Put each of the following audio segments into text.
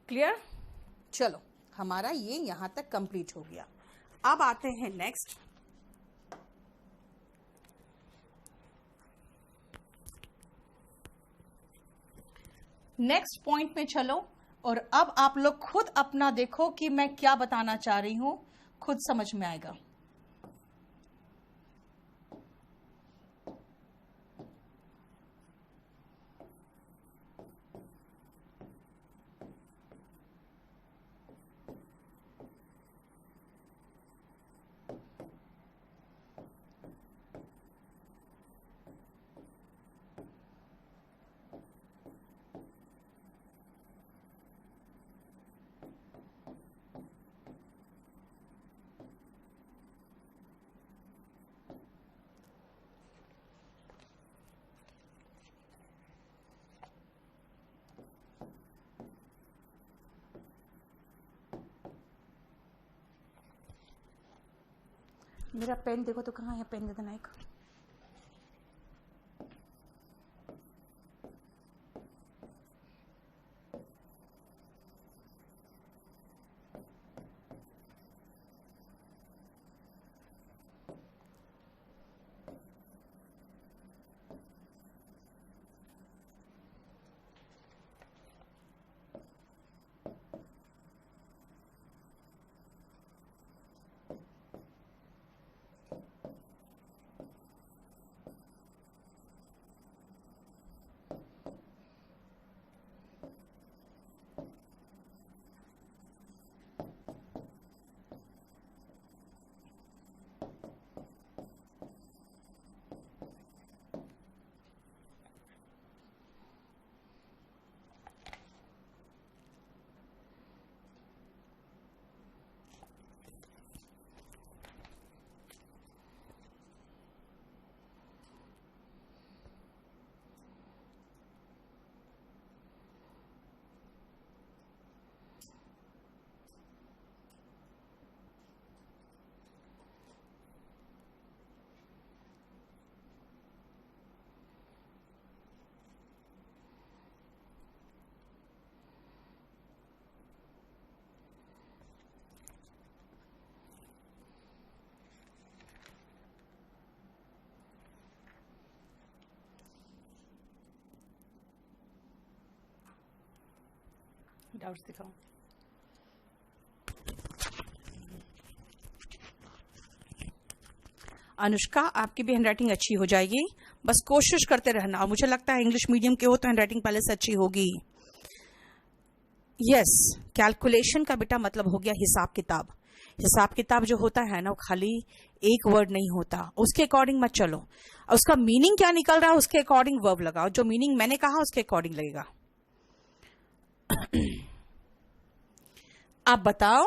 Clear? चलो, हमारा ये यहां तक कंप्लीट हो गया। अब आते हैं नेक्स्ट। नेक्स्ट पॉइंट में चलो, और अब आप लोग खुद अपना देखो कि मैं क्या बताना चाह रही हूं, खुद समझ में आएगा। मेरा पेन देखो तो कहाँ है, पेन दे देना एक। डाउट्स दिखाओ। अनुष्का, आपकी भी हैंडराइटिंग अच्छी हो जाएगी, बस कोशिश करते रहना। और मुझे लगता है इंग्लिश मीडियम के हो तो हैंडराइटिंग पहले से अच्छी होगी। यस, कैलकुलेशन का बेटा मतलब हो गया हिसाब किताब। हिसाब किताब जो होता है ना, वो खाली एक वर्ड नहीं होता, उसके अकॉर्डिंग मत चलो। उसका मीनिंग क्या निकल रहा है उसके अकॉर्डिंग वर्ब लगाओ। जो मीनिंग मैंने कहा उसके अकॉर्डिंग लगेगा। आप बताओ।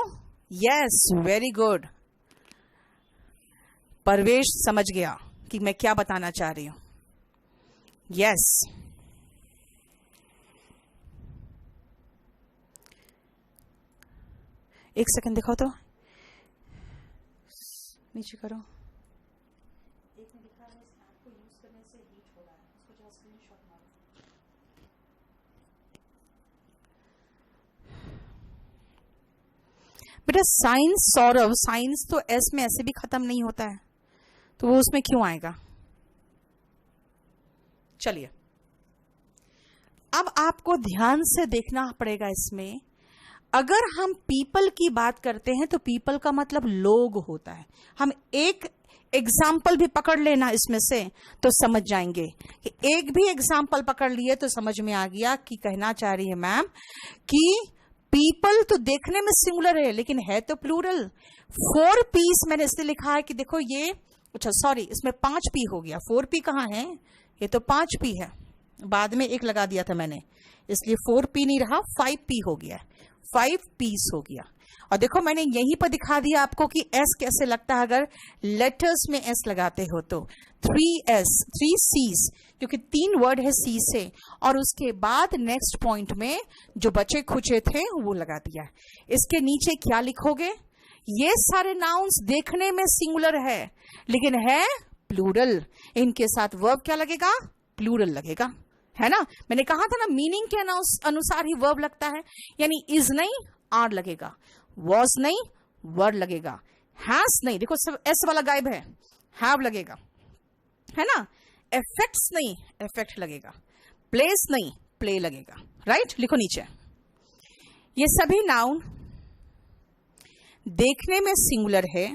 Yes, very good. परवेश समझ गया कि मैं क्या बताना चाह रही हूं। यस, एक सेकंड दिखाओ तो, नीचे करो। एक में लिखा है स्नैप को यूज करने से हीट हो रहा है, उसको जरा स्क्रीनशॉट मारो। बेटा साइंस, सौरभ, साइंस तो एस में ऐसे भी खत्म नहीं होता है, तो वो उसमें क्यों आएगा? चलिए, अब आपको ध्यान से देखना पड़ेगा इसमें। अगर हम पीपल की बात करते हैं तो पीपल का मतलब लोग होता है। हम एक एग्जाम्पल भी पकड़ लेना इसमें से तो समझ जाएंगे कि एक भी एग्जाम्पल पकड़ लिए तो समझ में आ गया कि कहना चाह रही है मैम कि पीपल तो देखने में सिंगुलर है लेकिन है तो प्लूरल। 4 पीस मैंने इसलिए लिखा है कि देखो ये, अच्छा सॉरी, इसमें 5 पी हो गया। 4 पी कहाँ है? ये तो 5 पी है, बाद में एक लगा दिया था मैंने, इसलिए 4 पी नहीं रहा, 5 पी हो गया। 5 पीस हो गया। और देखो मैंने यहीं पर दिखा दिया आपको कि एस कैसे लगता है अगर लेटर्स में एस लगाते हो तो। 3 C's, क्योंकि 3 वर्ड है सी से, और उसके बाद नेक्स्ट पॉइंट में जो बचे खुचे थे वो लगा दिया। इसके नीचे क्या लिखोगे? ये सारे नाउन्स देखने में सिंगुलर है लेकिन है प्लूरल। इनके साथ वर्ब क्या लगेगा? प्लूरल लगेगा, है ना। मैंने कहा था ना मीनिंग के अनुसार ही वर्ब लगता है, यानी इज नहीं आर लगेगा, वॉज नहीं वर लगेगा, हैज नहीं, देखो सब एस वाला गायब है, हैव लगेगा, है ना। इफेक्ट्स नहीं इफेक्ट लगेगा, प्लेस नहीं प्ले लगेगा, राइट। लिखो नीचे, ये सभी नाउन देखने में सिंगुलर है।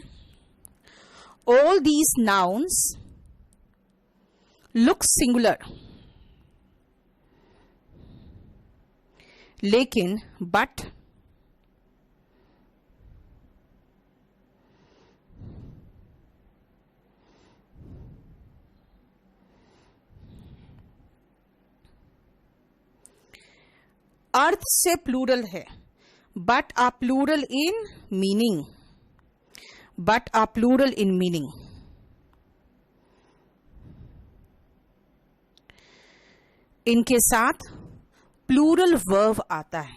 All these nouns look singular, लेकिन बट अर्थ से प्लूरल है, but are plural in meaning, but are plural in meaning. इनके साथ प्लूरल वर्ब आता है,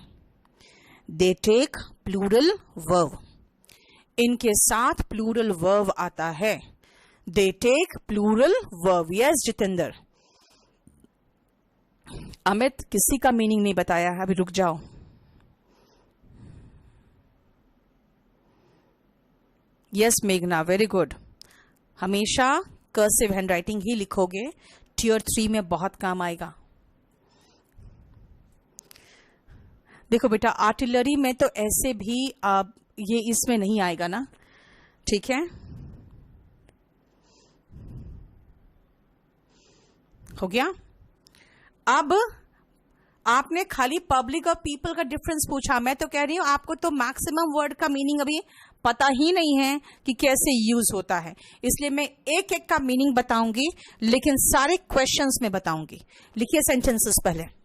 दे टेक प्लूरल वर्ब। इनके साथ प्लूरल वर्ब आता है, they take plural verb. Yes Jitendra. Amit किसी का मीनिंग नहीं बताया, अभी रुक जाओ। यस मेघना, वेरी गुड। हमेशा कर्सिव हैंडराइटिंग ही लिखोगे, टियर 3 में बहुत काम आएगा। देखो बेटा, आर्टिलरी में तो ऐसे भी ये इसमें नहीं आएगा ना, ठीक है। हो गया। अब आपने खाली पब्लिक और पीपल का डिफरेंस पूछा, मैं तो कह रही हूं आपको तो मैक्सिमम वर्ड का मीनिंग अभी पता ही नहीं है कि कैसे यूज होता है, इसलिए मैं एक एक का मीनिंग बताऊंगी, लेकिन सारे क्वेश्चंस में बताऊंगी। लिखिए सेंटेंसेस पहले।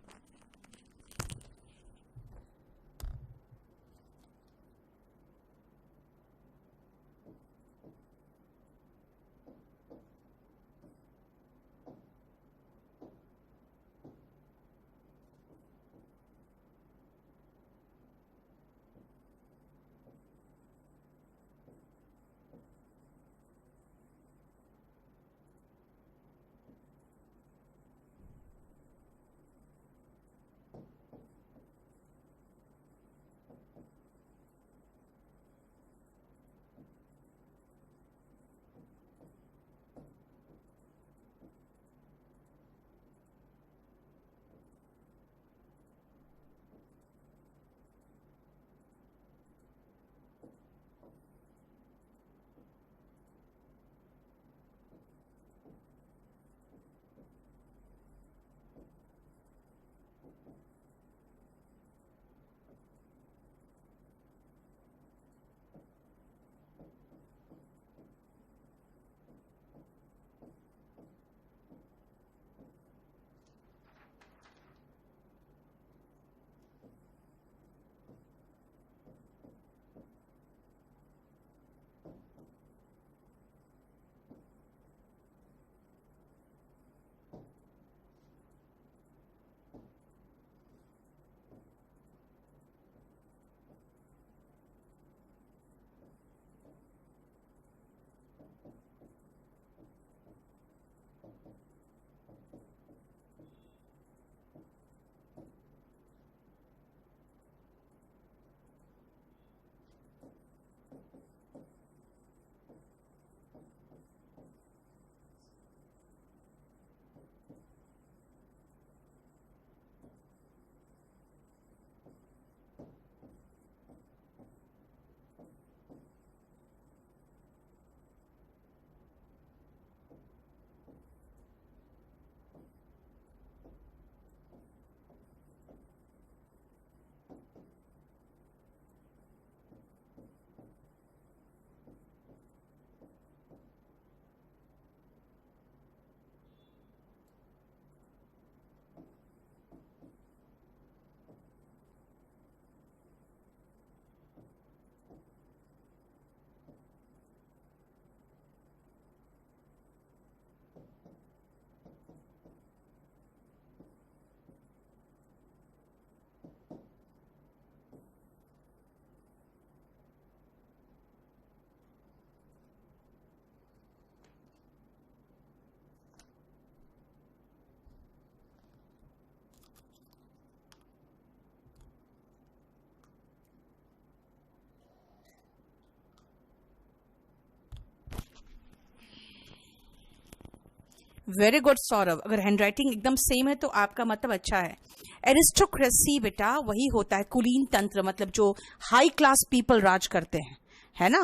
वेरी गुड सौरभ, अगर हैंडराइटिंग एकदम सेम है तो आपका मतलब अच्छा है। एरिस्टोक्रेसी बेटा वही होता है कुलीन तंत्र, मतलब जो हाई क्लास पीपल राज करते हैं, है ना।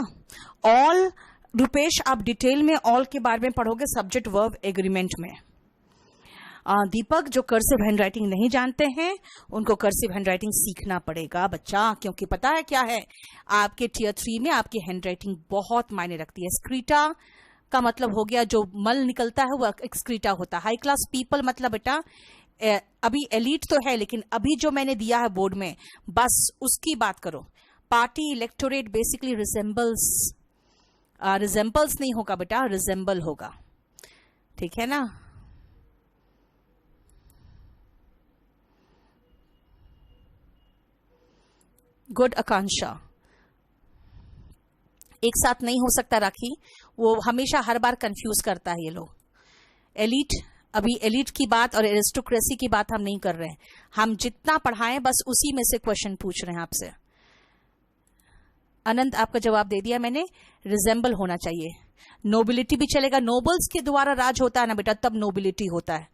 ऑल, रुपेश आप डिटेल में ऑल के बारे में पढ़ोगे सब्जेक्ट वर्ब एग्रीमेंट में। दीपक, जो कर्सिव हैंडराइटिंग नहीं जानते हैं उनको कर्सिव हैंडराइटिंग सीखना पड़ेगा बच्चा, क्योंकि पता है क्या है, आपके टियर 3 में आपकी हैंडराइटिंग बहुत मायने रखती है। स्क्रीटा का मतलब हो गया जो मल निकलता है वो एक्सक्रीटा होता है। हाई क्लास पीपल मतलब बेटा अभी एलीट तो है, लेकिन अभी जो मैंने दिया है बोर्ड में बस उसकी बात करो। पार्टी इलेक्टोरेट बेसिकली रिजेंबल्स नहीं होगा बेटा, रिजेंबल होगा, ठीक है ना। गुड आकांक्षा, एक साथ नहीं हो सकता राखी, वो हमेशा हर बार कंफ्यूज करता है ये लोग। एलीट, अभी एलीट की बात और एरिस्टोक्रेसी की बात हम नहीं कर रहे हैं, हम जितना पढ़ाएं बस उसी में से क्वेश्चन पूछ रहे हैं आपसे। अनंत, आपका जवाब दे दिया मैंने, रिजेंबल होना चाहिए। नोबिलिटी भी चलेगा, नोबल्स के द्वारा राज होता है ना बेटा, तब नोबिलिटी होता है,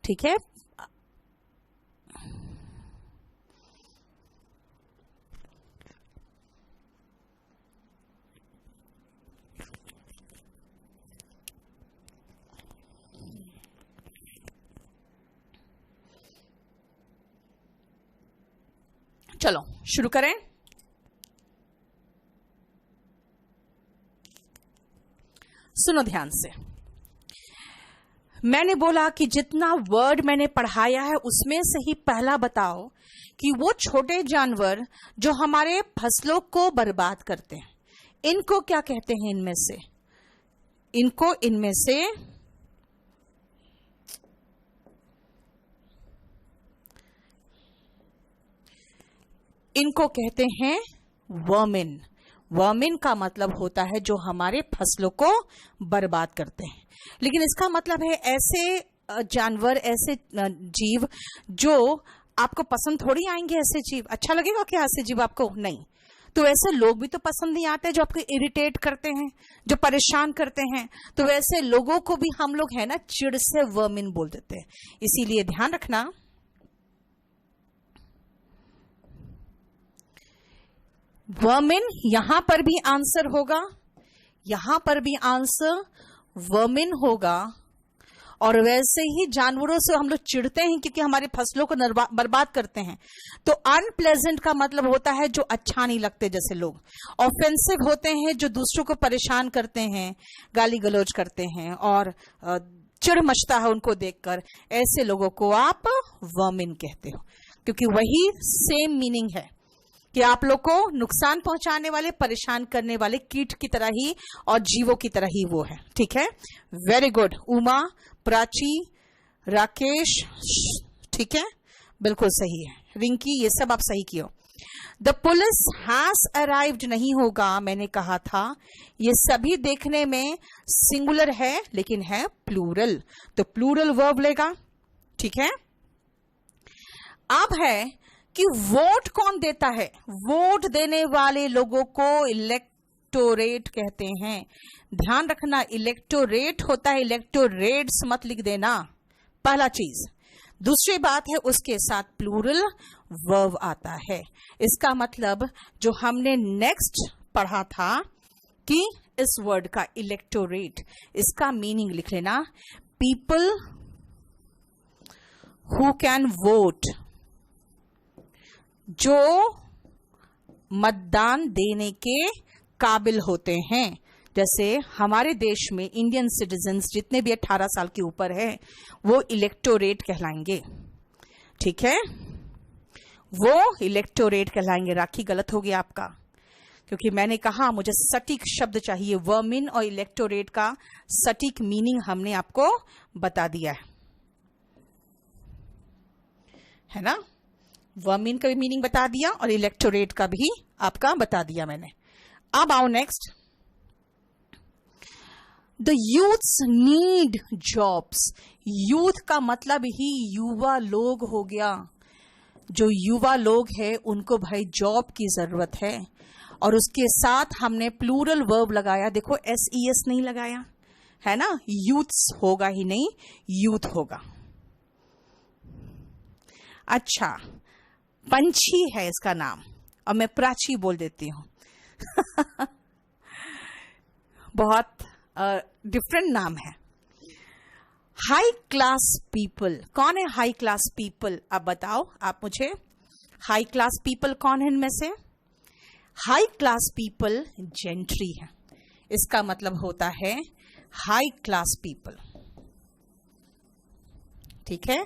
ठीक है। चलो शुरू करें। सुनो ध्यान से, मैंने बोला कि जितना वर्ड मैंने पढ़ाया है उसमें से ही पहला बताओ कि वो छोटे जानवर जो हमारे फसलों को बर्बाद करते हैं, इनको क्या कहते हैं? इनमें से इनको कहते हैं वर्मिन। वर्मिन का मतलब होता है जो हमारे फसलों को बर्बाद करते हैं। लेकिन इसका मतलब है ऐसे जानवर, ऐसे जीव जो आपको पसंद थोड़ी आएंगे। ऐसे जीव अच्छा लगेगा क्या? ऐसे जीव आपको नहीं, तो वैसे लोग भी तो पसंद नहीं आते जो आपको इरिटेट करते हैं, जो परेशान करते हैं। तो वैसे लोगों को भी हम लोग है ना चिड़ से वर्मिन बोल देते हैं। इसीलिए ध्यान रखना, वर्मिन यहां पर भी आंसर होगा, यहां पर भी आंसर वर्मिन होगा। और वैसे ही जानवरों से हम लोग चिढ़ते हैं क्योंकि हमारी फसलों को बर्बाद करते हैं। तो अनप्लेजेंट का मतलब होता है जो अच्छा नहीं लगते, जैसे लोग ऑफेंसिव होते हैं जो दूसरों को परेशान करते हैं, गाली गलौज करते हैं और चिढ़ मचता है उनको देखकर। ऐसे लोगों को आप वर्मिन कहते हो, क्योंकि वही सेम मीनिंग है कि आप लोग को नुकसान पहुंचाने वाले, परेशान करने वाले कीट की तरह ही और जीवों की तरह ही वो है। ठीक है, वेरी गुड। उमा, प्राची, राकेश, ठीक है, बिल्कुल सही है। रिंकी, ये सब आप सही कियो। द पुलिस हैज अराइव्ड नहीं होगा, मैंने कहा था ये सभी देखने में सिंगुलर है लेकिन है प्लूरल, तो प्लूरल वर्ब लेगा। ठीक है, अब है कि वोट कौन देता है? वोट देने वाले लोगों को इलेक्टोरेट कहते हैं। ध्यान रखना, इलेक्टोरेट होता है, इलेक्टोरेट्स मत लिख देना, पहला चीज। दूसरी बात है उसके साथ प्लूरल वर्ब आता है। इसका मतलब जो हमने नेक्स्ट पढ़ा था कि इस वर्ड का इलेक्टोरेट, इसका मीनिंग लिख लेना, पीपल हु कैन वोट, जो मतदान देने के काबिल होते हैं। जैसे हमारे देश में इंडियन सिटीजन्स जितने भी 18 साल के ऊपर है वो इलेक्टोरेट कहलाएंगे। ठीक है, वो इलेक्टोरेट कहलाएंगे। राखी, गलत हो गया आपका, क्योंकि मैंने कहा मुझे सटीक शब्द चाहिए। वर्मिन और इलेक्टोरेट का सटीक मीनिंग हमने आपको बता दिया है ना। वर्मिन का भी मीनिंग बता दिया और इलेक्टोरेट का भी आपका बता दिया मैंने। अब आओ next, the youths need jobs. Youth का मतलब ही युवा लोग हो गया। जो युवा लोग हैं उनको भाई जॉब की जरूरत है, और उसके साथ हमने प्लूरल वर्ब लगाया। देखो SES नहीं लगाया, है ना, यूथ्स होगा ही नहीं, यूथ होगा। अच्छा, पंछी है इसका नाम, और मैं प्राची बोल देती हूं। बहुत डिफरेंट नाम है। हाई क्लास पीपल, कौन है हाई क्लास पीपल? अब बताओ आप मुझे, हाई क्लास पीपल कौन है इनमें से? हाई क्लास पीपल जेंट्री है, इसका मतलब होता है हाई क्लास पीपल। ठीक है,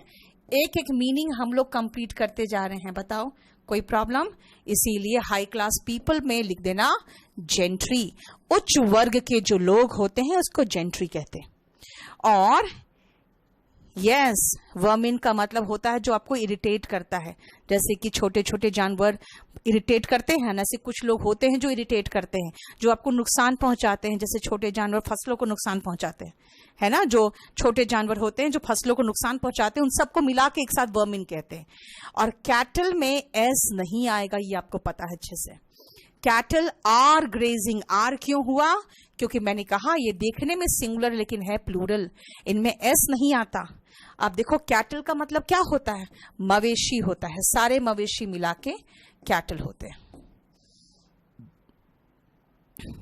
एक एक मीनिंग हम लोग कंप्लीट करते जा रहे हैं, बताओ कोई प्रॉब्लम? इसीलिए हाई क्लास पीपल में लिख देना जेंट्री, उच्च वर्ग के जो लोग होते हैं उसको जेंट्री कहते हैं। और यस, वर्मिन का मतलब होता है जो आपको इरिटेट करता है, जैसे कि छोटे छोटे जानवर इरिटेट करते हैं ना, ऐसे कुछ लोग होते हैं जो इरिटेट करते हैं, जो आपको नुकसान पहुंचाते हैं, जैसे छोटे जानवर फसलों को नुकसान पहुंचाते हैं, है ना, जो छोटे जानवर होते हैं जो फसलों को नुकसान पहुंचाते हैं, उन सबको मिला के एक साथ वर्मिन कहते हैं। और कैटल में एस नहीं आएगा, ये आपको पता है अच्छे से। कैटल आर ग्रेजिंग, आर क्यों हुआ? क्योंकि मैंने कहा ये देखने में सिंगुलर लेकिन है प्लूरल, इनमें एस नहीं आता। आप देखो कैटल का मतलब क्या होता है? मवेशी होता है, सारे मवेशी मिला के कैटल होते हैं।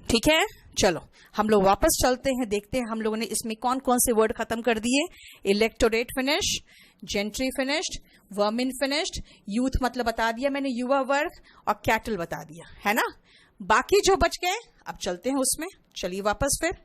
ठीक है, चलो हम लोग वापस चलते हैं, देखते हैं हम लोगों ने इसमें कौन कौन से वर्ड खत्म कर दिए। Electorate finish, gentry finished, vermin finished, youth मतलब बता दिया मैंने, युवा वर्ग, और कैटल बता दिया, है ना। बाकी जो बच गए अब चलते हैं उसमें, चलिए वापस फिर।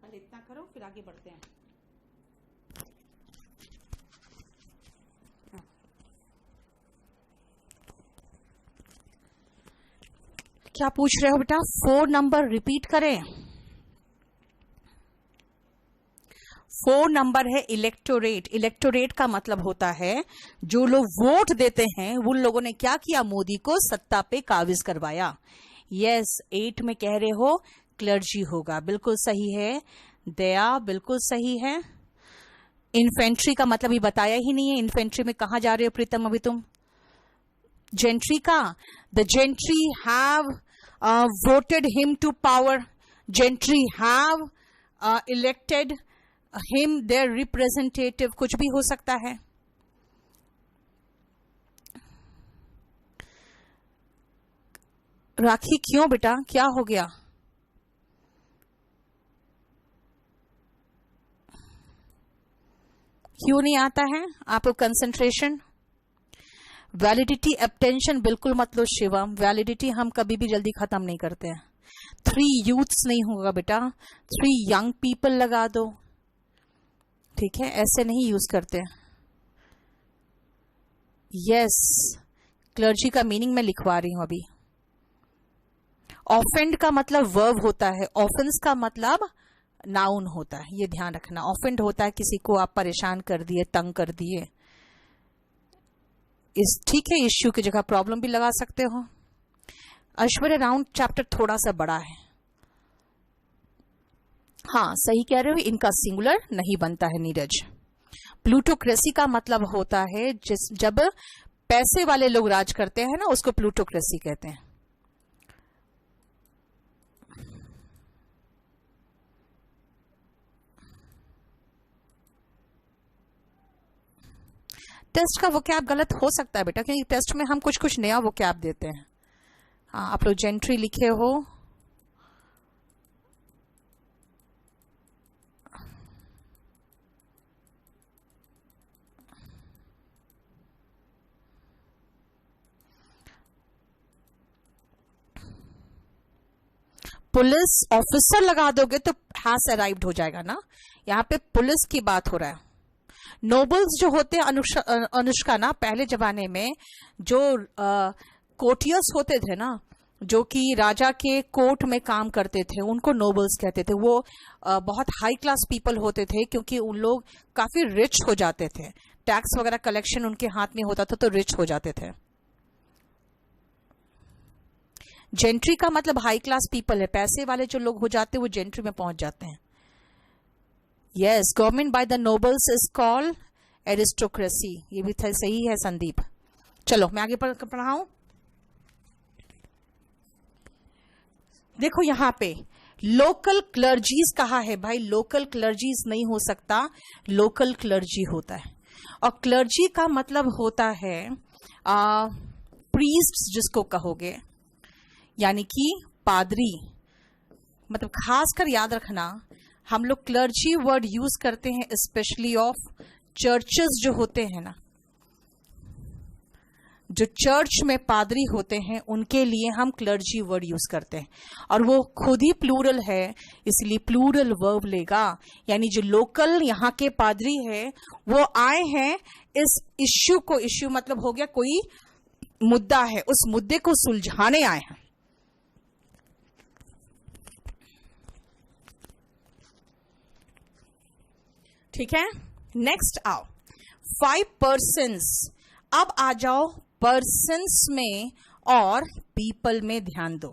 पहले इतना करो फिर आगे बढ़ते हैं। क्या पूछ रहे हो बेटा? 4 नंबर रिपीट करें? 4 नंबर है इलेक्टोरेट। इलेक्टोरेट का मतलब होता है जो लोग वोट देते हैं उन लोगों ने क्या किया, मोदी को सत्ता पे काबिज करवाया। यस, 8 में कह रहे हो क्लर्जी होगा, बिल्कुल सही है। दया बिल्कुल सही है। इन्फेंट्री का मतलब ही बताया ही नहीं है। इन्फेंट्री में कहां जा रहे हो प्रीतम अभी तुम? जेंट्री का, the gentry have voted him to power. Gentry have elected him their representative, कुछ भी हो सकता है। राखी क्यों बेटा, क्या हो गया? क्यों नहीं आता है आपको कंसंट्रेशन? वैलिडिटी एब्टेंशन बिल्कुल मत लो शिवम, वैलिडिटी हम कभी भी जल्दी खत्म नहीं करते हैं। 3 यूथ्स नहीं होगा बेटा, 3 यंग पीपल लगा दो, ठीक है, ऐसे नहीं यूज करते। यस, क्लर्जी का मीनिंग मैं लिखवा रही हूं अभी। ऑफेंड का मतलब वर्ब होता है, ऑफेंस का मतलब नाउन होता है, ये ध्यान रखना। ऑफेंड होता है किसी को आप परेशान कर दिए, तंग कर दिए, इस ठीक है, इश्यू की जगह प्रॉब्लम भी लगा सकते हो। ऐश्वर्या राउंड चैप्टर थोड़ा सा बड़ा है। हाँ सही कह रहे हो, इनका सिंगुलर नहीं बनता है नीरज। प्लूटोक्रेसी का मतलब होता है जब पैसे वाले लोग राज करते हैं ना, उसको प्लूटोक्रेसी कहते हैं। टेस्ट का वोकैब गलत हो सकता है बेटा, क्योंकि टेस्ट में हम कुछ कुछ नया वोकैब देते हैं। हाँ, आप लोग जेंट्री लिखे हो, पुलिस ऑफिसर लगा दोगे तो हैज अराइव्ड हो जाएगा ना, यहाँ पे पुलिस की बात हो रहा है। नोबल्स जो होते हैं अनुष्का ना, पहले जमाने में जो कोर्टियर्स होते थे ना, जो कि राजा के कोर्ट में काम करते थे, उनको नोबल्स कहते थे। वो बहुत हाई क्लास पीपल होते थे, क्योंकि उन लोग काफी रिच हो जाते थे, टैक्स वगैरह कलेक्शन उनके हाथ में होता था तो रिच हो जाते थे। जेंट्री का मतलब हाई क्लास पीपल है, पैसे वाले जो लोग हो जाते हैं वो जेंट्री में पहुंच जाते हैं। Yes, government by the nobles is called aristocracy, ये भी सही है संदीप। चलो मैं आगे पढ़ाऊं। देखो यहां पे लोकल क्लर्जीज कहा है भाई, लोकल क्लर्जीज नहीं हो सकता, लोकल क्लर्जी होता है। और क्लर्जी का मतलब होता है प्रीस्ट जिसको कहोगे, यानी कि पादरी। मतलब खासकर याद रखना, हम लोग क्लर्जी वर्ड यूज करते हैं स्पेशली ऑफ चर्चेस जो होते हैं ना, जो चर्च में पादरी होते हैं उनके लिए हम क्लर्जी वर्ड यूज करते हैं, और वो खुद ही प्लूरल है, इसलिए प्लूरल वर्ब लेगा। यानी जो लोकल यहाँ के पादरी है वो आए हैं इस इश्यू को, इश्यू मतलब हो गया कोई मुद्दा है, उस मुद्दे को सुलझाने आए हैं। ठीक है, नेक्स्ट आओ 5 पर्सन्स। अब आ जाओ पर्सन्स में और पीपल में ध्यान दो।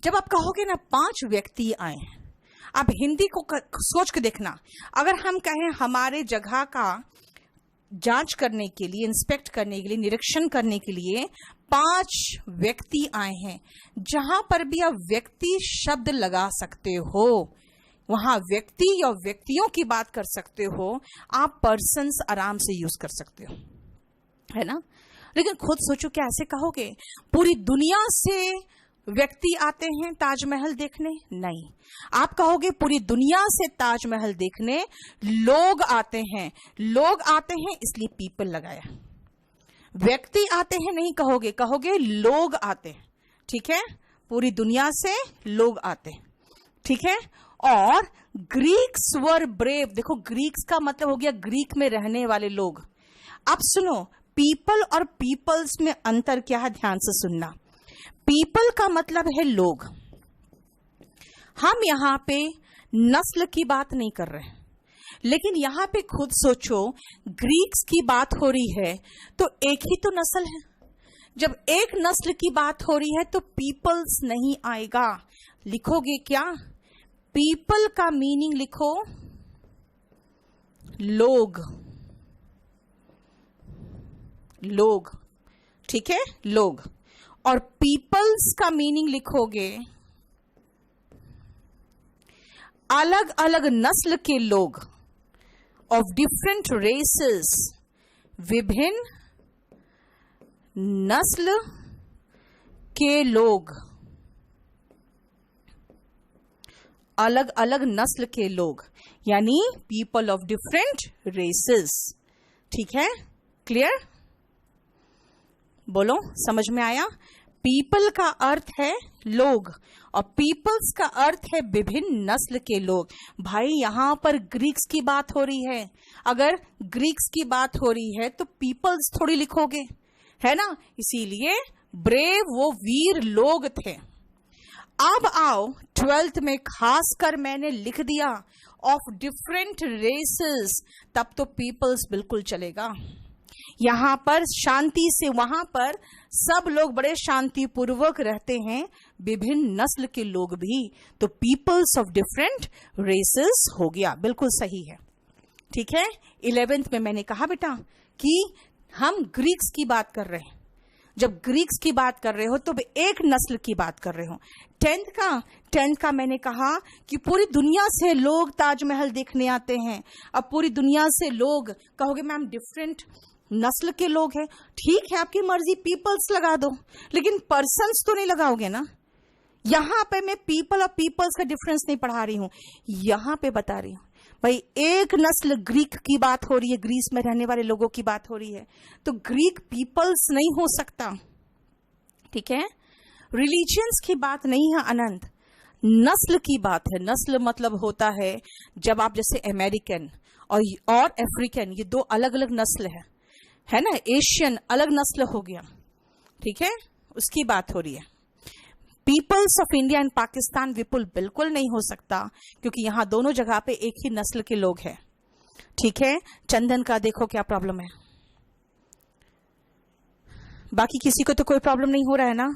जब आप कहोगे ना 5 व्यक्ति आए, आप हिंदी को सोच के देखना। अगर हम कहें हमारे जगह का जांच करने के लिए, इंस्पेक्ट करने के लिए, निरीक्षण करने के लिए 5 व्यक्ति आए हैं, जहां पर भी आप व्यक्ति शब्द लगा सकते हो, वहां व्यक्ति या व्यक्तियों की बात कर सकते हो, आप पर्सन्स आराम से यूज कर सकते हो, है ना। लेकिन खुद सोचो, क्या ऐसे कहोगे पूरी दुनिया से व्यक्ति आते हैं ताजमहल देखने? नहीं, आप कहोगे पूरी दुनिया से ताजमहल देखने लोग आते हैं, लोग आते हैं इसलिए पीपल लगाया। व्यक्ति आते हैं नहीं कहोगे, कहोगे लोग आते हैं। ठीक है, पूरी दुनिया से लोग आते हैं, ठीक है। और ग्रीक्स वर ब्रेव, देखो ग्रीक्स का मतलब हो गया ग्रीक में रहने वाले लोग। अब सुनो, पीपल और पीपल्स में अंतर क्या है, ध्यान से सुनना। पीपल का मतलब है लोग। हम यहां पे नस्ल की बात नहीं कर रहे, लेकिन यहां पे खुद सोचो, ग्रीक्स की बात हो रही है तो एक ही तो नस्ल है। जब एक नस्ल की बात हो रही है तो पीपल्स नहीं आएगा। लिखोगे क्या? पीपल का मीनिंग लिखो लोग, लोग, ठीक है, लोग। और पीपल्स का मीनिंग लिखोगे अलग अलग नस्ल के लोग, ऑफ डिफरेंट रेसेस, विभिन्न नस्ल के लोग, अलग अलग नस्ल के लोग, यानी पीपल ऑफ डिफरेंट रेसेस। ठीक है, क्लियर? बोलो, समझ में आया? पीपल का अर्थ है लोग और पीपल्स का अर्थ है विभिन्न नस्ल के लोग। भाई यहां पर ग्रीक्स की बात हो रही है, अगर ग्रीक्स की बात हो रही है तो पीपल्स थोड़ी लिखोगे, है ना? इसीलिए ब्रेव वो वीर लोग थे। अब आओ 12th में खासकर मैंने लिख दिया ऑफ डिफरेंट रेसेस, तब तो पीपल्स बिल्कुल चलेगा। यहां पर शांति से, वहां पर सब लोग बड़े शांतिपूर्वक रहते हैं, विभिन्न नस्ल के लोग भी, तो पीपल्स ऑफ डिफरेंट रेसेस हो गया, बिल्कुल सही है। ठीक है, 11th में मैंने कहा बेटा कि हम ग्रीक्स की बात कर रहे हैं, जब ग्रीक्स की बात कर रहे हो तो एक नस्ल की बात कर रहे हो। 10th का मैंने कहा कि पूरी दुनिया से लोग ताजमहल देखने आते हैं। अब पूरी दुनिया से लोग, कहोगे मैम डिफरेंट नस्ल के लोग हैं, ठीक है आपकी मर्जी, पीपल्स लगा दो, लेकिन पर्सन्स तो नहीं लगाओगे ना। यहां पे मैं पीपल और पीपल्स का डिफरेंस नहीं पढ़ा रही हूं, यहां पे बता रही हूं भाई एक नस्ल ग्रीक की बात हो रही है, ग्रीस में रहने वाले लोगों की बात हो रही है, तो ग्रीक पीपल्स नहीं हो सकता। ठीक है, रिलीजियंस की बात नहीं है अनंत, नस्ल की बात है। नस्ल मतलब होता है जब आप जैसे अमेरिकन और अफ्रीकन, ये दो अलग अलग नस्ल है ना, एशियन अलग नस्ल हो गया। ठीक है, उसकी बात हो रही है। Peoples of India and Pakistan Vipul बिल्कुल नहीं हो सकता, क्योंकि यहां दोनों जगह पे एक ही नस्ल के लोग हैं। ठीक है, चंदन का देखो क्या प्रॉब्लम है, बाकी किसी को तो कोई प्रॉब्लम नहीं हो रहा है ना?